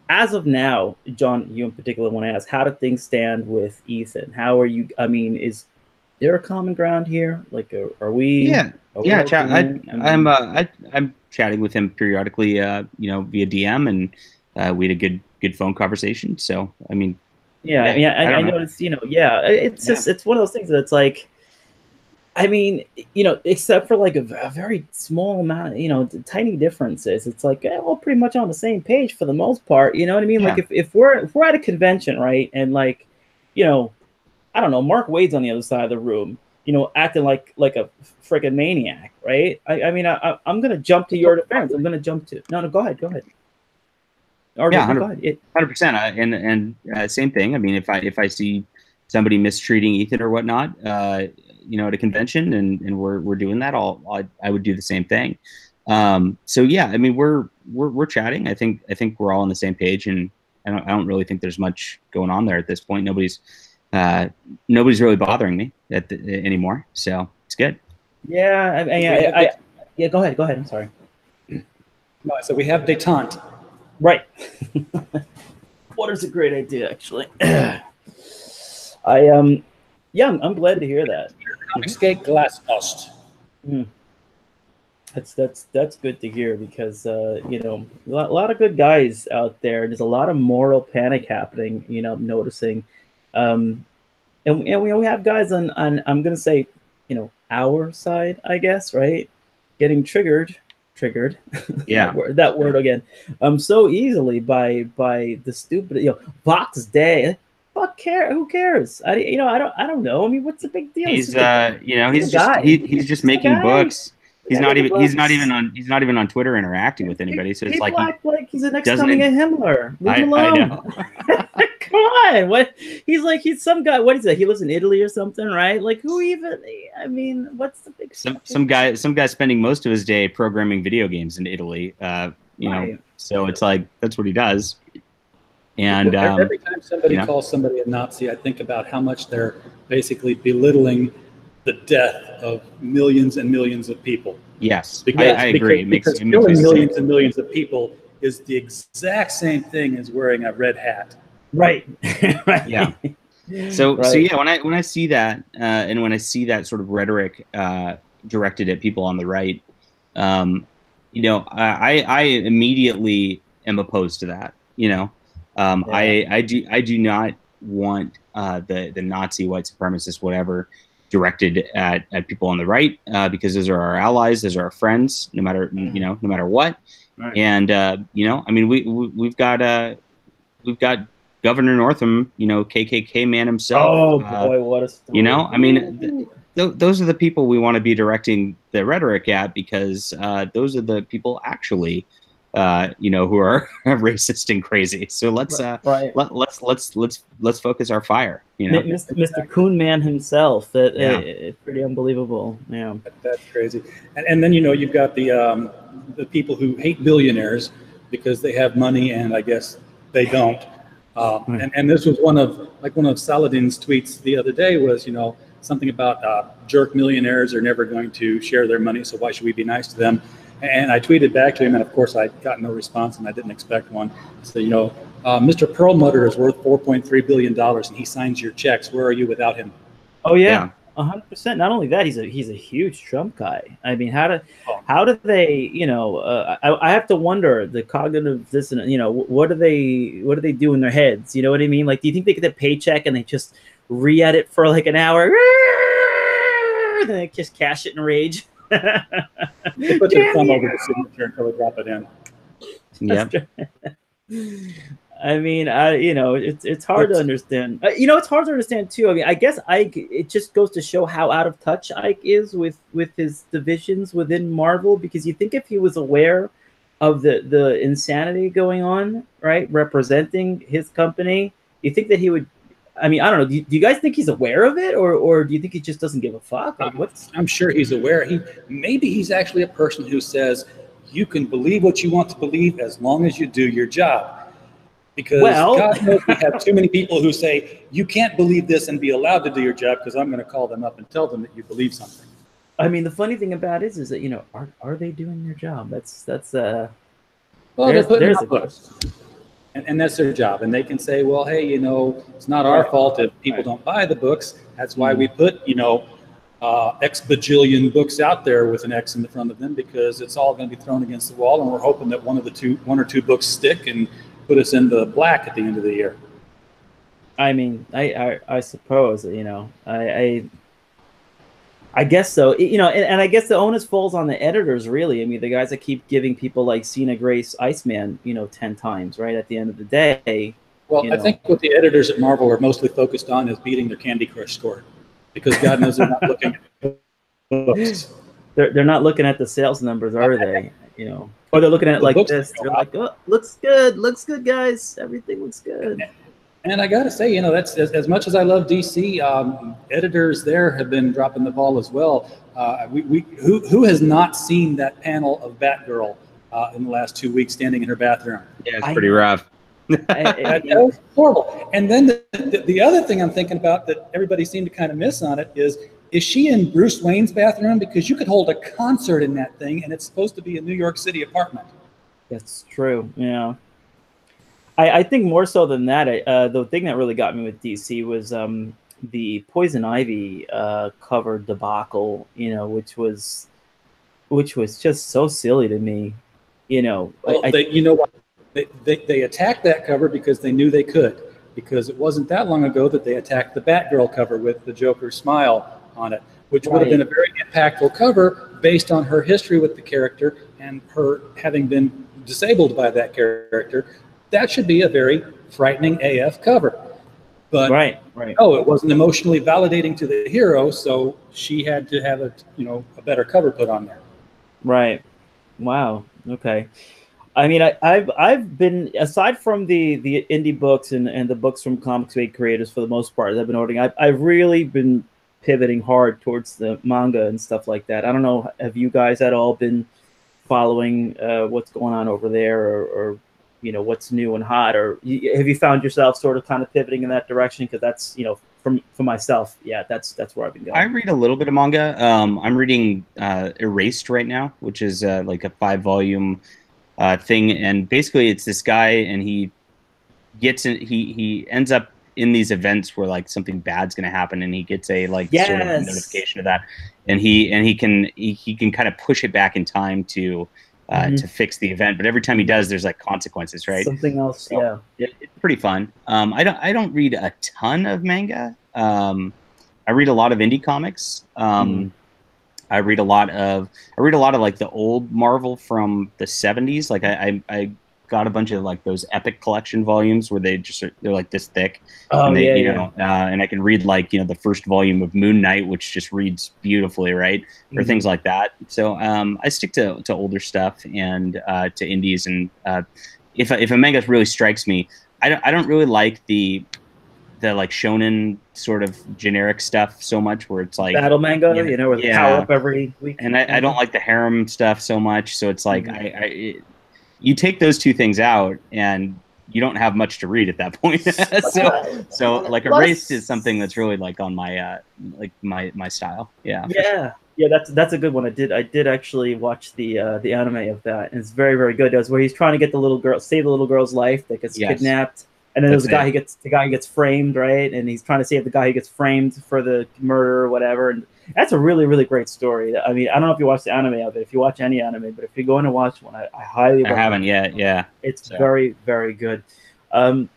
As of now, John, you in particular want to ask, how do things stand with Ethan? How are you? I mean, is there a common ground here? Like, are we? Yeah. I'm chatting with him periodically, via DM, and we had a good phone conversation. So, I mean, I noticed, it's just, it's one of those things that it's like, I mean, except for like a very small amount, tiny differences, it's like, we're pretty much on the same page for the most part. You know what I mean? Yeah. Like if we're at a convention, right, and like, I don't know, Mark Wade's on the other side of the room, acting like a freaking maniac, right? I mean, I'm gonna jump to your defense. I'm gonna jump to no. Go ahead. Or yeah, 100%. And same thing. I mean, if I see somebody mistreating Ethan or whatnot, at a convention, and we're doing that, I would do the same thing. So yeah, I mean, we're chatting. I think we're all on the same page, and I don't really think there's much going on there at this point. Nobody's really bothering me anymore, so it's good. Yeah, yeah. Go ahead. I'm sorry. No, so we have detente. Right. Water's a great idea, actually. I'm glad to hear that. Glasnost. Mm. That's good to hear because you know, a lot of good guys out there. There's a lot of moral panic happening. You know, I'm noticing, um, and we have guys on I'm gonna say, you know, our side, I guess, right? Getting triggered, Yeah. that word again, so easily by the stupid, you know, Vox Day. Fuck care, who cares? I don't know. I mean, what's the big deal? He's you know, He's a guy. he's just He's a making guy. books. Yeah, making books. He's not even on Twitter interacting with anybody. So it's like People he act like he's the next doesn't. coming of Himmler. Leave him I alone. know. Come on. What? He's some guy. What is that? He lives in Italy or something, right? Like, who even? I mean, what's the big Some guy spending most of his day programming video games in Italy. You Right. know, so it's like that's what he does. And every time somebody you know, calls somebody a Nazi, I think about how much they're basically belittling the death of millions and millions of people. yes, Because, I agree. Because killing millions and millions of people is the exact same thing as wearing a red hat. Right. Right. Yeah. So Right. so yeah, when I see that and when I see that sort of rhetoric directed at people on the right, you know, I immediately am opposed to that. You know, I do not want the Nazi white supremacist whatever directed at people on the right because those are our allies, those are our friends, no matter you know, no matter what. Right. And you know, I mean, we've got Governor Northam, you know, KKK man himself. Oh boy, what a story. You know, I mean, those are the people we want to be directing the rhetoric at because those are the people actually, you know, who are racist and crazy. So let's right. let's focus our fire. You know, Mr. Coon Man himself. That pretty unbelievable. Yeah, that's crazy. And then you know you've got the people who hate billionaires because they have money and I guess they don't. And this was one of Saladin's tweets the other day was, you know, something about jerk millionaires are never going to share their money, so why should we be nice to them? And I tweeted back to him, and of course I got no response, and I didn't expect one. So, you know, Mr. Perlmutter is worth $4.3 billion, and he signs your checks. Where are you without him? Oh yeah. 100%. Not only that, he's a huge Trump guy. I mean, how do they, you know? I have to wonder the cognitive dissonance. You know, what do they do in their heads? You know what I mean? Like, do you think they get a paycheck and they just re-edit for like an hour, and then they just cash it in rage? They put their thumb over the signature until they drop it in. Yeah. I mean, you know, it's hard to understand. You know, it's hard to understand too. I mean, I guess it just goes to show how out of touch Ike is with his divisions within Marvel. Because you think if he was aware of the insanity going on, right, representing his company, you think that he would. I mean, I don't know. Do you guys think he's aware of it, or do you think he just doesn't give a fuck? Like, I'm sure he's aware. Maybe he's actually a person who says you can believe what you want to believe as long as you do your job. Because God knows we have too many people who say, you can't believe this and be allowed to do your job because I'm going to call them up and tell them that you believe something. I mean, the funny thing about it is that, you know, are they doing their job? That's well, they're putting out books. And that's their job. And they can say, well, hey, you know, it's not our fault if people don't buy the books. That's why we put, you know, X bajillion books out there with an X in the front of them because it's all going to be thrown against the wall. And we're hoping that one or two books stick and put us in the black at the end of the year. I mean, I suppose, you know, I guess so, you know, and I guess the onus falls on the editors, really. I mean, the guys that keep giving people like Cena Grace Iceman, you know, 10 times, right, at the end of the day. Well, I think what the editors at Marvel are mostly focused on is beating their Candy Crush score because God knows they're not looking at books. They're not looking at the sales numbers, are they? You know, or they're looking at it like this. They're like, oh, looks good, guys. Everything looks good. And I got to say, you know, that's as much as I love DC, editors there have been dropping the ball as well. Who has not seen that panel of Batgirl in the last 2 weeks standing in her bathroom? Yeah, it's pretty rough. That was horrible. And then the other thing I'm thinking about that everybody seemed to kind of miss on it is she in Bruce Wayne's bathroom? Because you could hold a concert in that thing, and it's supposed to be a New York City apartment. That's true. Yeah. I think more so than that, the thing that really got me with DC was the Poison Ivy cover debacle, you know, which was which was just so silly to me. You know, well, you know what? They attacked that cover because they knew they could. Because it wasn't that long ago that they attacked the Batgirl cover with the Joker's smile on it, which would have been a very impactful cover based on her history with the character and her having been disabled by that character. That should be a very frightening AF cover. But no, it wasn't emotionally validating to the hero, so she had to have a better cover put on there. Right. Wow. Okay. I mean, I've been, aside from the indie books and the books from comics made creators for the most part that I've been ordering, I've really been pivoting hard towards the manga and stuff like that. I don't know, have you guys at all been following what's going on over there, or you know, what's new and hot, or have you found yourself sort of kind of pivoting in that direction? Because that's, you know, for myself, yeah, that's where I've been going. I read a little bit of manga. I'm reading Erased right now, which is like a 5-volume thing, and basically it's this guy, and he ends up in these events where like something bad's going to happen, and he gets a sort of notification of that, and he can kind of push it back in time to fix the event, but every time he does, there's like consequences, right? Something else. So it's pretty fun. I don't read a ton of manga. I read a lot of indie comics. I read a lot of like the old Marvel from the 70s. Like I got a bunch of like those Epic collection volumes where they're like this thick. And and I can read like, you know, the first volume of Moon Knight, which just reads beautifully, right? Or things like that. So I stick to older stuff and to indies, and if a manga really strikes me, I don't really like the like shonen sort of generic stuff so much, where it's like battle manga, you know, with power up every week. And I don't like the harem stuff so much. So it's like you take those two things out, and you don't have much to read at that point. so like Erased is something that's really like on my like my style. Yeah. Yeah. Yeah, that's a good one. I did actually watch the anime of that, and it's very, very good. That's where he's trying to get the little girl, save the little girl's life that gets kidnapped. And then there's the guy who gets framed, right? And he's trying to save the guy who gets framed for the murder or whatever. And that's a really, really great story. I mean, I don't know if you watch the anime of it, if you watch any anime, but if you're going to watch one, I highly recommend it. I haven't yet, yeah. It's very, very good. I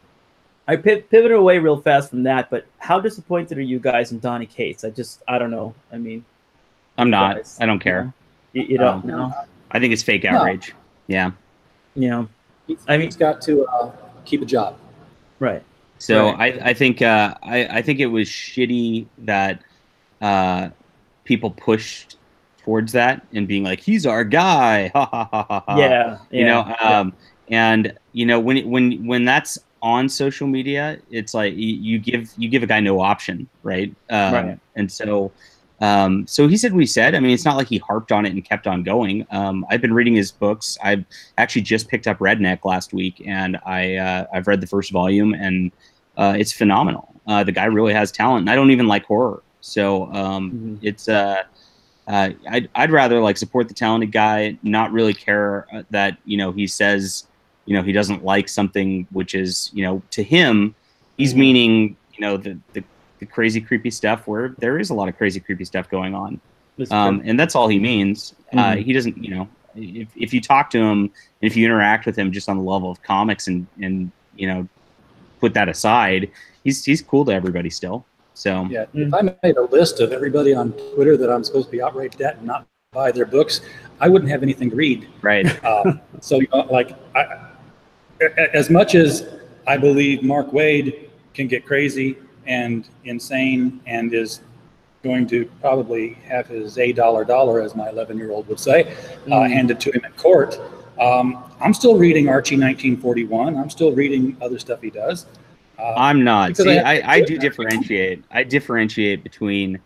pivoted away real fast from that, but how disappointed are you guys in Donny Cates? I don't know. I mean, I'm not. Guys, I don't care. You don't know? I think it's fake outrage. No. Yeah. Yeah. I mean, he's got to keep a job. Right. So I think it was shitty that people pushed towards that and being like, he's our guy. Ha ha ha ha ha. Yeah. You know, and you know, when that's on social media, it's like you give a guy no option, right? Right. And so so he said what he said. I mean, it's not like he harped on it and kept on going. I've been reading his books. I've actually just picked up Redneck last week, and I've read the first volume, and it's phenomenal. The guy really has talent, and I don't even like horror. So it's I'd rather like support the talented guy, not really care that, you know, he says, you know, he doesn't like something, which is, you know, to him, he's meaning, you know, the crazy creepy stuff, where there is a lot of crazy creepy stuff going on, and that's all he means. He doesn't, you know, if you talk to him and if you interact with him just on the level of comics and you know, put that aside, he's cool to everybody still. So yeah, if I made a list of everybody on Twitter that I'm supposed to be outraged at and not buy their books, I wouldn't have anything to read. Right. So you know, like as much as I believe Mark Waid can get crazy and insane and is going to probably have his $dollar, as my 11-year-old would say, handed to him in court, I'm still reading Archie 1941. I'm still reading other stuff he does. I'm not. See, I do differentiate. I differentiate between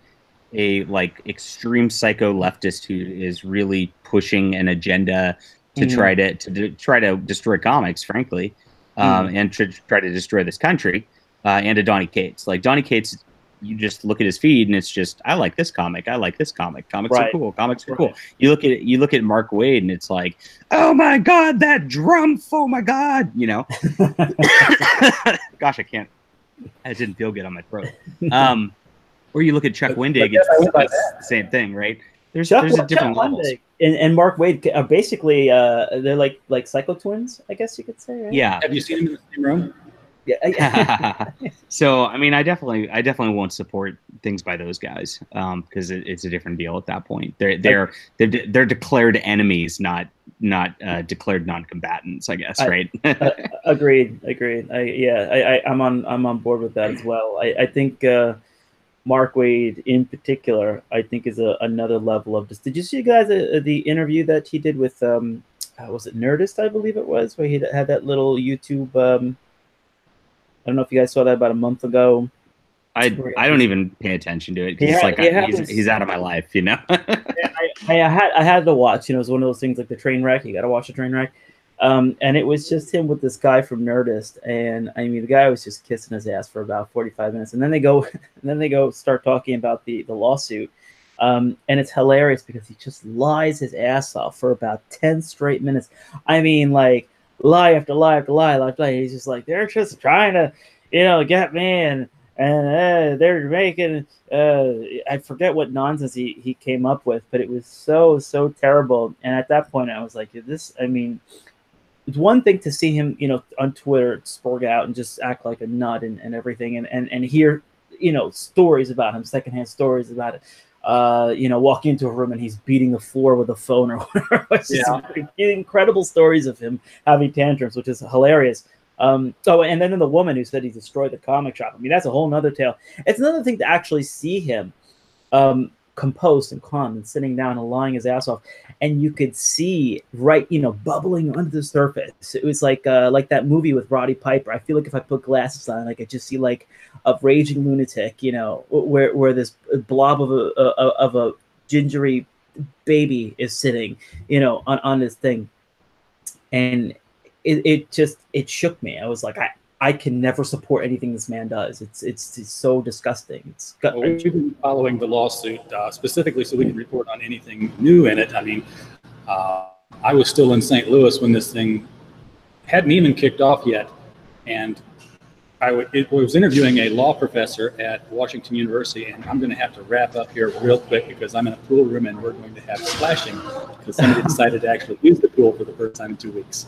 a like extreme psycho leftist who is really pushing an agenda to try to destroy comics, frankly, and to try to destroy this country. And a Donny Cates. Like Donny Cates, you just look at his feed and it's just, I like this comic. I like this comic. Comics are cool. Comics are cool. You look at Mark Waid and it's like, oh my God, that drum. Oh my God. You know, gosh, I can't, it didn't feel good on my throat. Or you look at Chuck Wendig, it's the same thing, right? there's Chuck, a different levels. And Mark Wade are basically they're like psycho twins, I guess you could say, right? Yeah. Have you seen them in the same room? Yeah. So I mean, I definitely won't support things by those guys because it's a different deal at that point. They're declared enemies, not declared non-combatants, I guess, right? Agreed. I'm on board with that as well. I think Mark Wade in particular, I think is another level of this. Did you see, guys, the interview that he did with was it Nerdist, I believe it was, where he had that little YouTube I don't know if you guys saw that about a month ago. I don't even pay attention to it because he's out of my life, you know. I had to watch. You know, it was one of those things like the train wreck. You got to watch the train wreck. And it was just him with this guy from Nerdist, and I mean the guy was just kissing his ass for about 45 minutes, and then they go start talking about the lawsuit, and it's hilarious because he just lies his ass off for about 10 straight minutes. I mean, like lie after lie after lie after lie. He's just like, they're just trying to, get me, and they're making I forget what nonsense he came up with, but it was so terrible. And at that point, I was like, this. I mean, it's one thing to see him, on Twitter sporg out and just act like a nut and everything, and hear, stories about him, secondhand stories about it. Walking into a room and he's beating the floor with a phone or whatever. It's just incredible stories of him having tantrums, which is hilarious. And then the woman who said he destroyed the comic shop. I mean, that's a whole nother tale. It's another thing to actually see him composed and calm and sitting down and lying his ass off, and you could see bubbling under the surface. It was like that movie with Roddy Piper. I feel like if I put glasses on, I could just see like a raging lunatic, where this blob of a gingery baby is sitting, on this thing, and it shook me. I was like, I can never support anything this man does. It's so disgusting. Well, we've been following the lawsuit specifically so we can report on anything new in it. I mean, I was still in St. Louis when this thing hadn't even kicked off yet, and I was interviewing a law professor at Washington University, and I'm going to have to wrap up here real quick because I'm in a pool room and we're going to have splashing because somebody decided to actually use the pool for the first time in 2 weeks.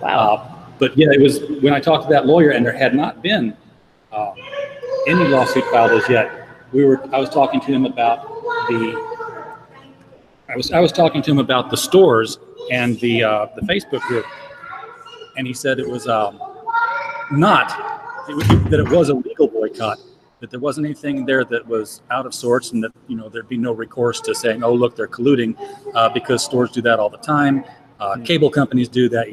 Wow. But yeah, it was when I talked to that lawyer, and there had not been any lawsuit filed as yet. I was talking to him about the stores and the Facebook group, and he said it was that it was a legal boycott, that there wasn't anything there that was out of sorts, and that there'd be no recourse to saying, oh look, they're colluding, because stores do that all the time. Cable companies do that,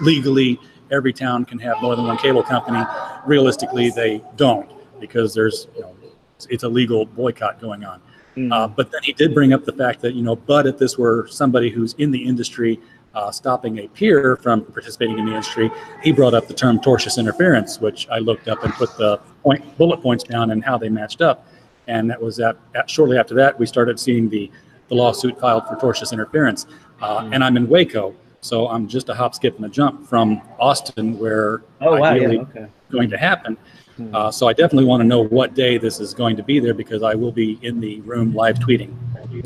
legally. Every town can have more than one cable company. Realistically, they don't, because there's, it's a legal boycott going on. But then he did bring up the fact that, but if this were somebody who's in the industry stopping a peer from participating in the industry, he brought up the term tortious interference, which I looked up and put the bullet points down and how they matched up. And that was shortly after that, we started seeing the lawsuit filed for tortious interference. And I'm in Waco, so I'm just a hop, skip, and a jump from Austin, where ideally going to happen. So I definitely want to know what day this is going to be there, because I will be in the room live tweeting.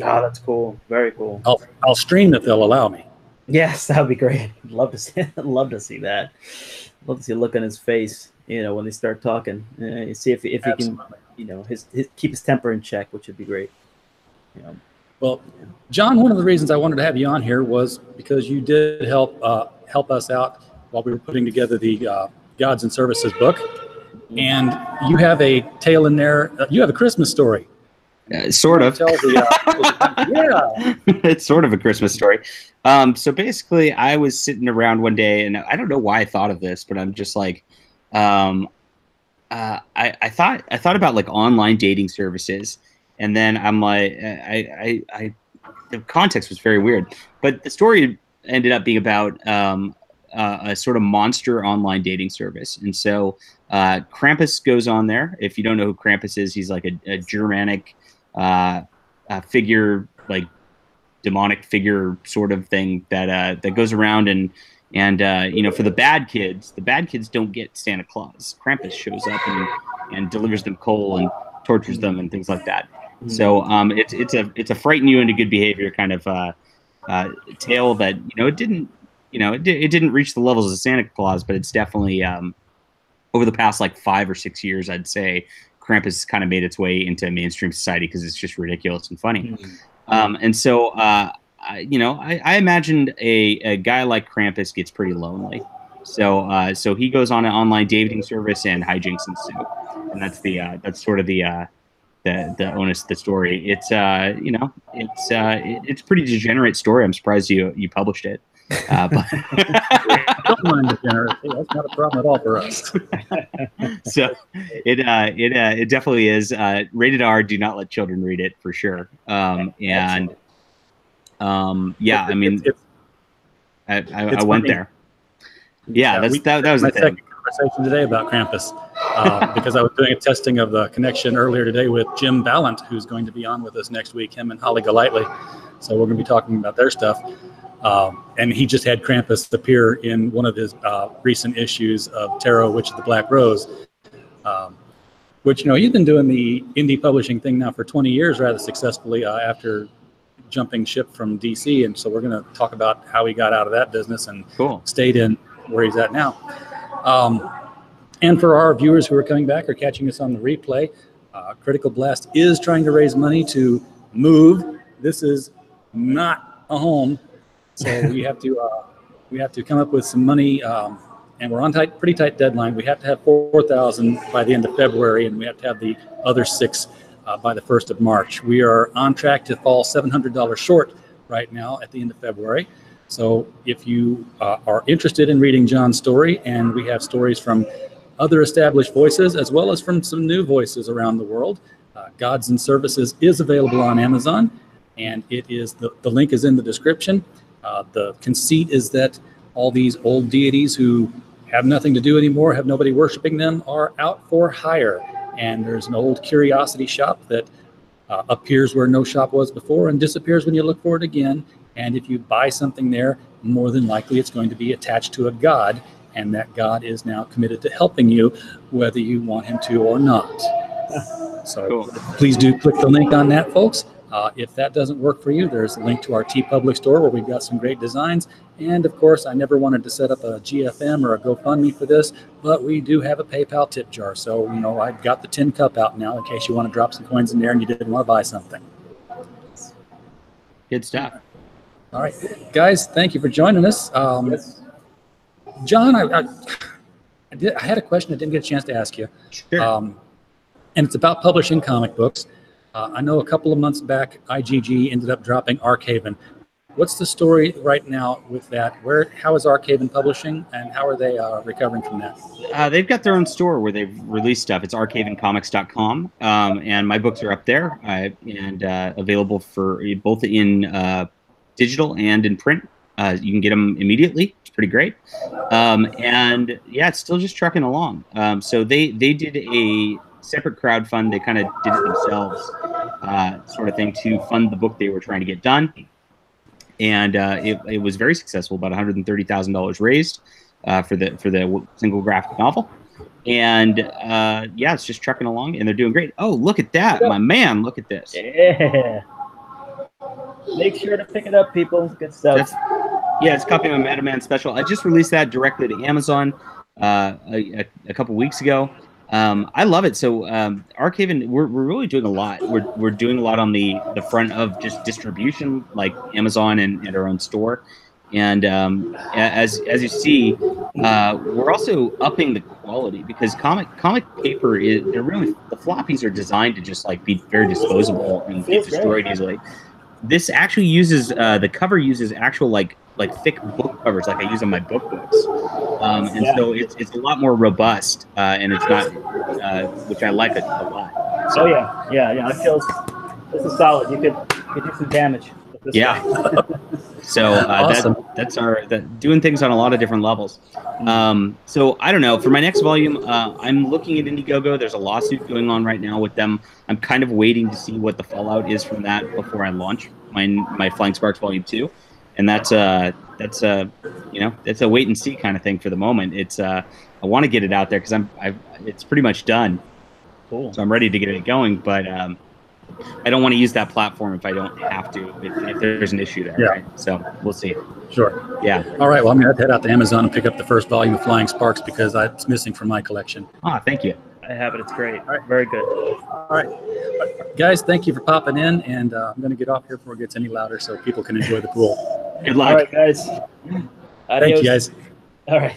Oh, that's cool. Very cool. I'll stream if they'll allow me. Yes, that would be great. Love to see that. Love to see a look on his face, when they start talking. See if he can, keep his temper in check, which would be great. Well, John, one of the reasons I wanted to have you on here was because you did help us out while we were putting together the Gods and Services book, and you have a tale in there. You have a Christmas story. Sort of. Yeah, it's sort of a Christmas story. So basically, I was sitting around one day, and I don't know why I thought of this, but I'm just like, I thought about like online dating services. And then I'm like, the context was very weird, but the story ended up being about a sort of monster online dating service. And so Krampus goes on there. If you don't know who Krampus is, he's like a Germanic figure, like demonic figure sort of thing that goes around and for the bad kids don't get Santa Claus. Krampus shows up and delivers them coal and tortures them and things like that. So it's a frighten you into good behavior kind of tale that it didn't it didn't reach the levels of Santa Claus, but it's definitely over the past like 5 or 6 years, I'd say Krampus kind of made its way into mainstream society because it's just ridiculous and funny. And so I imagined a guy like Krampus gets pretty lonely. So he goes on an online dating service and hijinks ensue, and that's sort of the onus of the story. It's it's a pretty degenerate story. I'm surprised you published it. But don't mind degeneracy. That's not a problem at all for us. So it definitely is rated R. Do not let children read it for sure. I mean, I went there. Yeah, that was the thing. Conversation today about Krampus because I was doing a testing of the connection earlier today with Jim Ballant, who's going to be on with us next week, him and Holly Golightly. So we're going to be talking about their stuff. And he just had Krampus appear in one of his recent issues of Tarot, Witch of the Black Rose, which, he's been doing the indie publishing thing now for 20 years rather successfully after jumping ship from DC. And so we're going to talk about how he got out of that business and stayed in where he's at now. And for our viewers who are coming back or catching us on the replay, Critical Blast is trying to raise money to move. This is not a home, so we have to come up with some money, and we're on pretty tight deadline. We have to have 4,000 by the end of February, and we have to have the other 6 by the 1st of March. We are on track to fall $700 short right now at the end of February. So if you are interested in reading Jon's story, and we have stories from other established voices as well as from some new voices around the world, Gods and Services is available on Amazon, and it is the link is in the description. The conceit is that all these old deities who have nothing to do anymore, have nobody worshiping them, are out for hire. And there's an old curiosity shop that appears where no shop was before and disappears when you look for it again. And if you buy something there, more than likely it's going to be attached to a god, and that god is now committed to helping you, whether you want him to or not. So please do click the link on that, folks. If that doesn't work for you, there's a link to our TeePublic store where we've got some great designs. And of course, I never wanted to set up a GFM or a GoFundMe for this, but we do have a PayPal tip jar. So, I've got the tin cup out now in case you want to drop some coins in there and you didn't want to buy something. Good stuff. All right, guys, thank you for joining us. Yes. Jon, I had a question I didn't get a chance to ask you. Sure. And it's about publishing comic books. I know a couple of months back, IGG ended up dropping Archaven. What's the story right now with that? How is Archaven publishing, and how are they recovering from that? They've got their own store where they've released stuff. It's archavencomics.com, and my books are up there and available for both in digital and in print. You can get them immediately. It's pretty great. And yeah, it's still just trucking along. So they did a separate crowdfund. They kind of did it themselves, sort of thing, to fund the book they were trying to get done. And it was very successful, about $130,000 raised for the single graphic novel. And yeah, it's just trucking along, and they're doing great. Oh, look at that, my man! Look at this. Yeah. Make sure to pick it up, people. Good stuff. It's a copy of my Madman special. I just released that directly to Amazon a couple weeks ago. I love it. So Archaven, we're really doing a lot. We're doing a lot on the front of just distribution, like Amazon and our own store. And as you see, we're also upping the quality, because comic paper the floppies are designed to just like be very disposable and get destroyed easily. This actually uses the cover uses actual like thick book covers like I use on my book books, so it's a lot more robust, and it's not which I like it a lot. So it feels this is solid. You could do some damage with this. Yeah. So awesome. That's doing things on a lot of different levels. So I don't know. For my next volume, I'm looking at Indiegogo. There's a lawsuit going on right now with them. I'm kind of waiting to see what the fallout is from that before I launch my Flying Sparks Volume 2. And that's a wait and see kind of thing for the moment. It's I want to get it out there because it's pretty much done. Cool. So I'm ready to get it going, but I don't want to use that platform if I don't have to, if there's an issue there. Yeah. Right? So we'll see. Sure. Yeah. All right. Well, I'm going to head out to Amazon and pick up the first volume of Flying Sparks because it's missing from my collection. Thank you. I have it. It's great. All right. Very good. All right. Guys, thank you for popping in. And I'm going to get off here before it gets any louder so people can enjoy the pool. Good luck. All right, guys. Thank you, guys. All right.